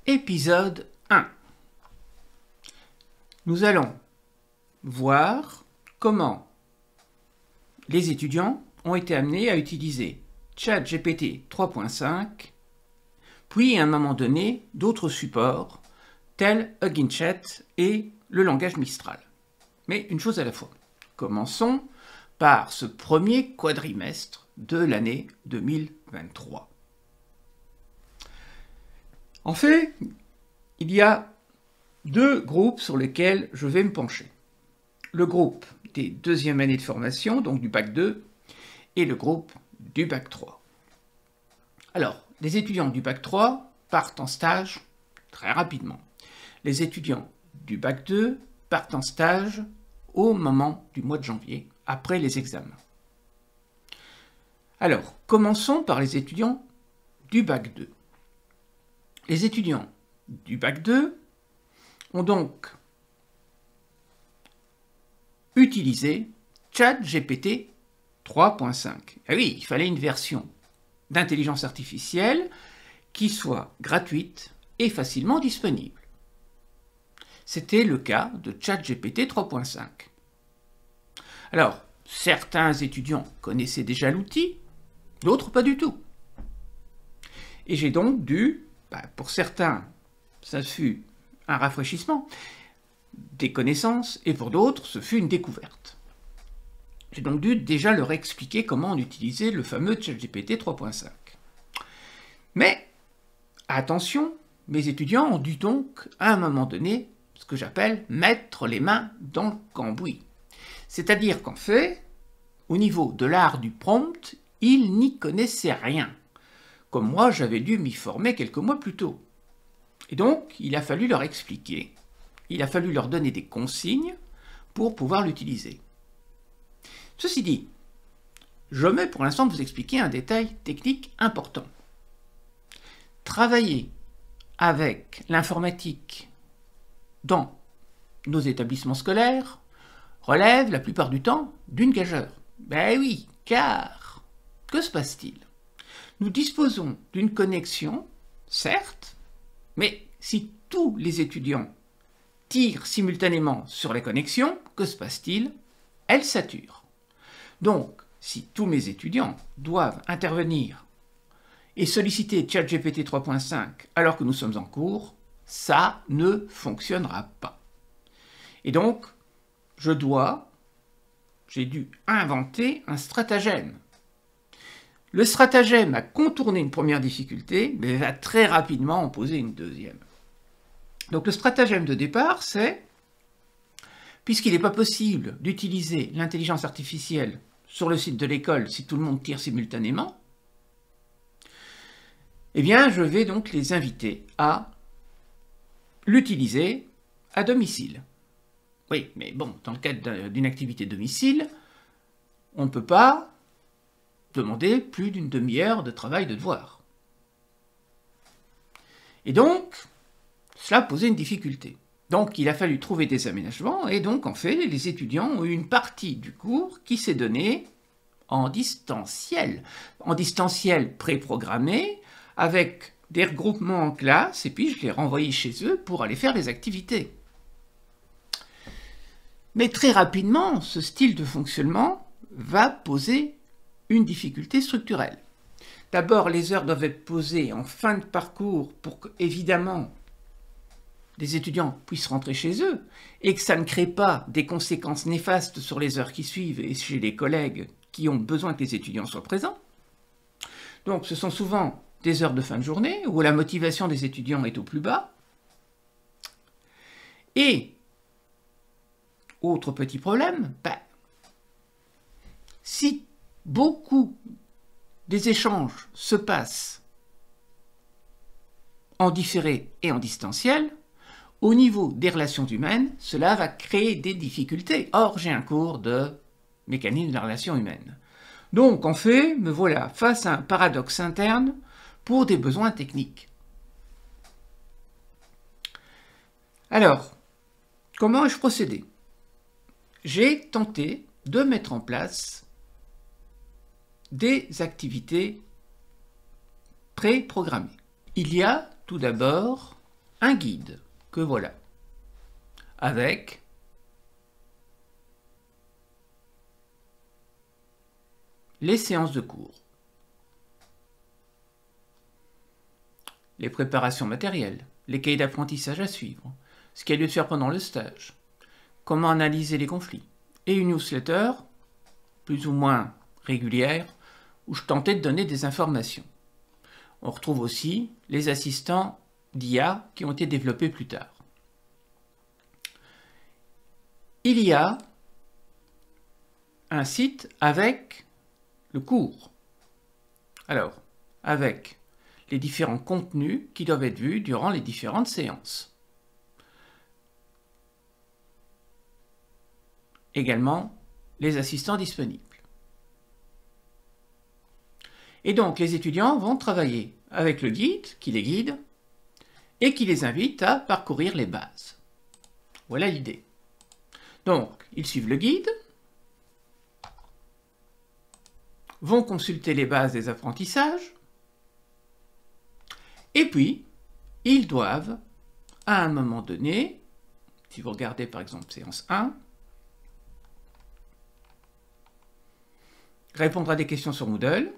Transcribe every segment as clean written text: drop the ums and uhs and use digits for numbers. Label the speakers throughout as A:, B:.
A: Épisode 1. Nous allons voir comment les étudiants ont été amenés à utiliser ChatGPT 3.5, puis à un moment donné d'autres supports tels Hugging Chat et le langage Mistral. Mais une chose à la fois. Commençons par ce premier quadrimestre de l'année 2023. En fait, il y a deux groupes sur lesquels je vais me pencher. Le groupe des deuxièmes années de formation, donc du Bac 2, et le groupe du Bac 3. Alors, les étudiants du Bac 3 partent en stage très rapidement. Les étudiants du Bac 2 partent en stage au moment du mois de janvier, après les examens. Alors, commençons par les étudiants du Bac 2. Les étudiants du Bac 2 ont donc utilisé ChatGPT 3.5. Ah oui, il fallait une version d'intelligence artificielle qui soit gratuite et facilement disponible. C'était le cas de ChatGPT 3.5. Alors, certains étudiants connaissaient déjà l'outil, d'autres pas du tout. Et j'ai donc dû, pour certains, ça fut un rafraîchissement des connaissances, et pour d'autres, ce fut une découverte. J'ai donc dû déjà leur expliquer comment on utilisait le fameux ChatGPT 3.5. Mais, attention, mes étudiants ont dû donc, à un moment donné, ce que j'appelle mettre les mains dans le cambouis. C'est-à-dire qu'en fait, au niveau de l'art du prompt, ils n'y connaissaient rien. Comme moi, j'avais dû m'y former quelques mois plus tôt. Et donc, il a fallu leur expliquer, il a fallu leur donner des consignes pour pouvoir l'utiliser. Ceci dit, je mets pour l'instant vous expliquer un détail technique important. Travailler avec l'informatique dans nos établissements scolaires relève la plupart du temps d'une gageure. Ben oui, car que se passe-t-il ? Nous disposons d'une connexion, certes, mais si tous les étudiants tirent simultanément sur la connexion, que se passe-t-il ? Elle sature. Donc, si tous mes étudiants doivent intervenir et solliciter ChatGPT 3.5 alors que nous sommes en cours, ça ne fonctionnera pas. Et donc, j'ai dû inventer un stratagème. Le stratagème a contourné une première difficulté, mais va très rapidement en poser une deuxième. Donc le stratagème de départ, c'est, puisqu'il n'est pas possible d'utiliser l'intelligence artificielle sur le site de l'école si tout le monde tire simultanément, eh bien je vais donc les inviter à l'utiliser à domicile. Oui, mais bon, dans le cadre d'une activité domicile, on ne peut pas demander plus d'une demi-heure de travail de devoir. Et donc, cela posait une difficulté. Donc, il a fallu trouver des aménagements, et donc, en fait, les étudiants ont eu une partie du cours qui s'est donnée en distanciel préprogrammé, avec des regroupements en classe, et puis je les renvoyais chez eux pour aller faire des activités. Mais très rapidement, ce style de fonctionnement va poser une difficulté structurelle. D'abord, les heures doivent être posées en fin de parcours pour que, évidemment, les étudiants puissent rentrer chez eux et que ça ne crée pas des conséquences néfastes sur les heures qui suivent et chez les collègues qui ont besoin que les étudiants soient présents. Donc, ce sont souvent des heures de fin de journée où la motivation des étudiants est au plus bas. Et, autre petit problème, si beaucoup des échanges se passent en différé et en distanciel, au niveau des relations humaines, cela va créer des difficultés. Or, j'ai un cours de mécanique de la relation humaine. Donc, en fait, me voilà face à un paradoxe interne pour des besoins techniques. Alors, comment ai-je procédé ? J'ai tenté de mettre en place des activités préprogrammées. Il y a tout d'abord un guide que voilà, avec les séances de cours, les préparations matérielles, les cahiers d'apprentissage à suivre, ce qu'il y a lieu de faire pendant le stage, comment analyser les conflits, et une newsletter, plus ou moins régulière, où je tentais de donner des informations. On retrouve aussi les assistants d'IA qui ont été développés plus tard. Il y a un site avec le cours. Alors, avec les différents contenus qui doivent être vus durant les différentes séances. Également, les assistants disponibles. Et donc, les étudiants vont travailler avec le guide, qui les guide, et qui les invite à parcourir les bases. Voilà l'idée. Donc, ils suivent le guide, vont consulter les bases des apprentissages, et puis, ils doivent, à un moment donné, si vous regardez par exemple séance 1, répondre à des questions sur Moodle,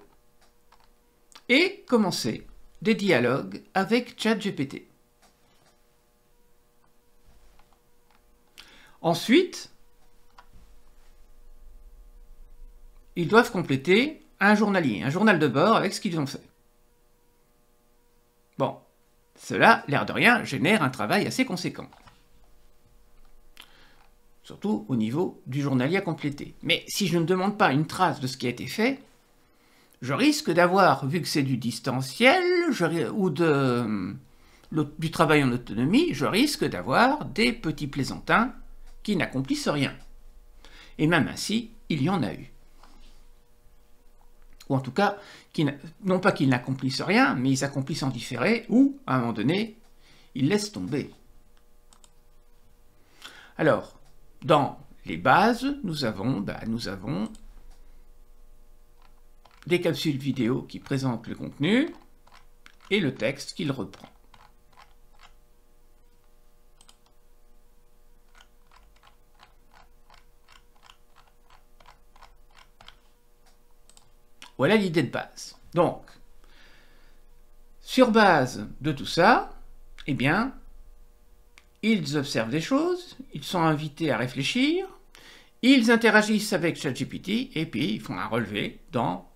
A: et commencer des dialogues avec ChatGPT. Ensuite, ils doivent compléter un journalier, un journal de bord avec ce qu'ils ont fait. Bon, cela, l'air de rien, génère un travail assez conséquent. Surtout au niveau du journalier à compléter. Mais si je ne demande pas une trace de ce qui a été fait, je risque d'avoir, vu que c'est du distanciel ou du travail en autonomie, je risque d'avoir des petits plaisantins qui n'accomplissent rien. Et même ainsi, il y en a eu. Ou en tout cas, non pas qu'ils n'accomplissent rien, mais ils accomplissent en différé, ou, à un moment donné, ils laissent tomber. Alors, dans les bases, nous avons des capsules vidéo qui présentent le contenu et le texte qu'il reprend. Voilà l'idée de base. Donc, sur base de tout ça, eh bien, ils observent des choses, ils sont invités à réfléchir, ils interagissent avec ChatGPT et puis ils font un relevé dans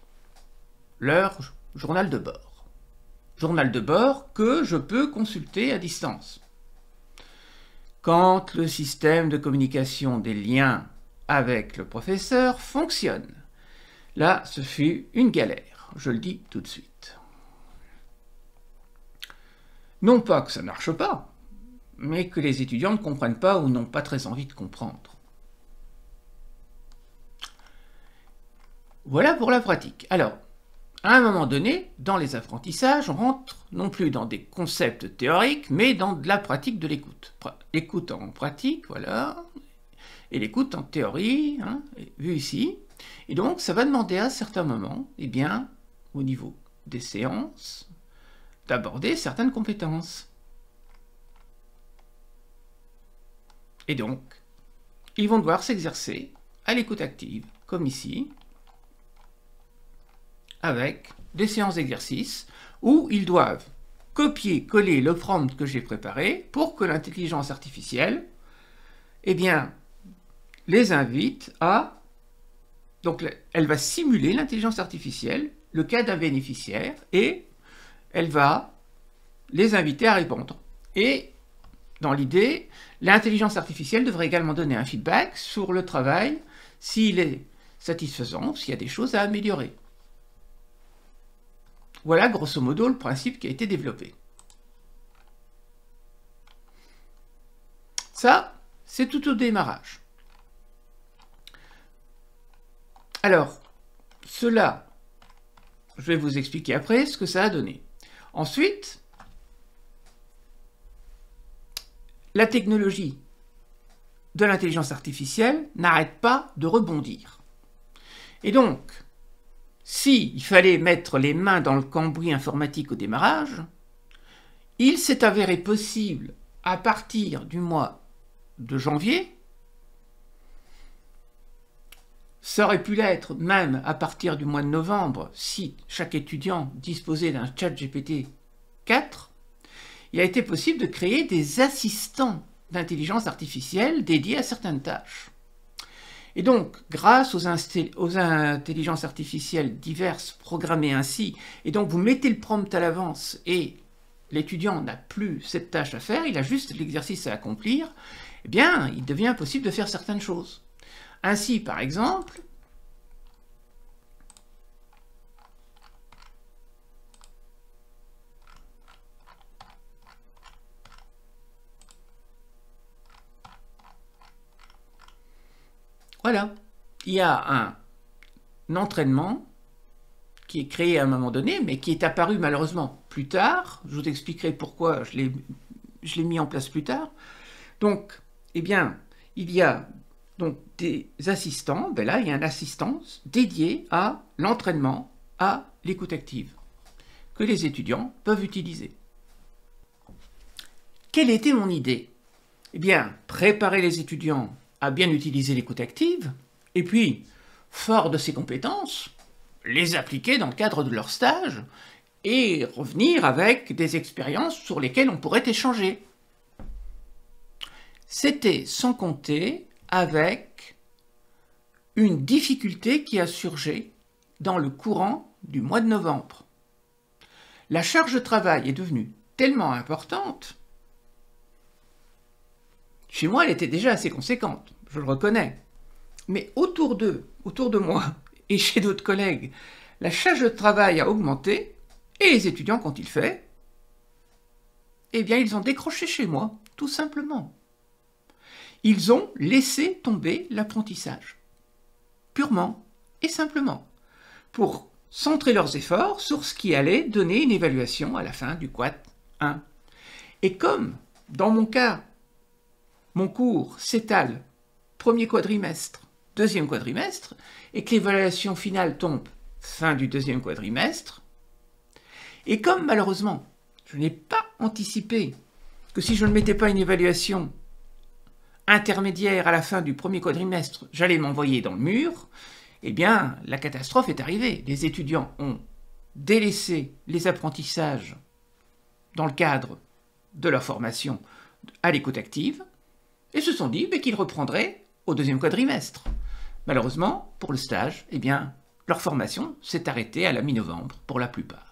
A: leur journal de bord. Journal de bord que je peux consulter à distance. Quand le système de communication des liens avec le professeur fonctionne. Là, ce fut une galère, je le dis tout de suite. Non pas que ça ne marche pas, mais que les étudiants ne comprennent pas ou n'ont pas très envie de comprendre. Voilà pour la pratique. Alors, à un moment donné, dans les apprentissages, on rentre non plus dans des concepts théoriques, mais dans de la pratique de l'écoute. L'écoute en pratique, voilà, et l'écoute en théorie, hein, vu ici. Et donc, ça va demander à certains moments, eh bien, au niveau des séances, d'aborder certaines compétences. Et donc, ils vont devoir s'exercer à l'écoute active, comme ici, avec des séances d'exercice où ils doivent copier-coller le prompt que j'ai préparé pour que l'intelligence artificielle, eh bien, les invite à... Donc, elle va simuler l'intelligence artificielle, le cas d'un bénéficiaire, et elle va les inviter à répondre. Et, dans l'idée, l'intelligence artificielle devrait également donner un feedback sur le travail, s'il est satisfaisant, s'il y a des choses à améliorer. Voilà, grosso modo, le principe qui a été développé. Ça, c'est tout au démarrage. Alors, cela, je vais vous expliquer après ce que ça a donné. Ensuite, la technologie de l'intelligence artificielle n'arrête pas de rebondir. Et donc, s'il fallait mettre les mains dans le cambouis informatique au démarrage, Il s'est avéré possible à partir du mois de janvier, ça aurait pu l'être même à partir du mois de novembre si chaque étudiant disposait d'un ChatGPT 4, il a été possible de créer des assistants d'intelligence artificielle dédiés à certaines tâches. Et donc, grâce aux intelligences artificielles diverses programmées ainsi, et donc vous mettez le prompt à l'avance et l'étudiant n'a plus cette tâche à faire, il a juste l'exercice à accomplir, eh bien, il devient possible de faire certaines choses. Ainsi, par exemple, voilà, il y a un entraînement qui est créé à un moment donné, mais qui est apparu malheureusement plus tard. Je vous expliquerai pourquoi je l'ai mis en place plus tard. Donc, eh bien, il y a donc des assistants, ben là, il y a un assistant dédié à l'entraînement, à l'écoute active, que les étudiants peuvent utiliser. Quelle était mon idée? Eh bien, préparer les étudiants à bien utiliser l'écoute active, et puis, fort de ces compétences, les appliquer dans le cadre de leur stage, et revenir avec des expériences sur lesquelles on pourrait échanger. C'était sans compter avec une difficulté qui a surgi dans le courant du mois de novembre. La charge de travail est devenue tellement importante. Chez moi, elle était déjà assez conséquente, je le reconnais. Mais autour d'eux, autour de moi et chez d'autres collègues, la charge de travail a augmenté et les étudiants, qu'ont-ils fait? Eh bien, ils ont décroché chez moi, tout simplement. Ils ont laissé tomber l'apprentissage, purement et simplement, pour centrer leurs efforts sur ce qui allait donner une évaluation à la fin du quad 1. Et comme, dans mon cas, mon cours s'étale premier quadrimestre, deuxième quadrimestre, et que l'évaluation finale tombe fin du deuxième quadrimestre, et comme malheureusement, je n'ai pas anticipé que si je ne mettais pas une évaluation intermédiaire à la fin du premier quadrimestre, j'allais m'envoyer dans le mur, eh bien, la catastrophe est arrivée. Les étudiants ont délaissé les apprentissages dans le cadre de leur formation à l'écoute active et se sont dit qu'ils reprendraient au deuxième quadrimestre. Malheureusement, pour le stage, eh bien, leur formation s'est arrêtée à la mi-novembre pour la plupart.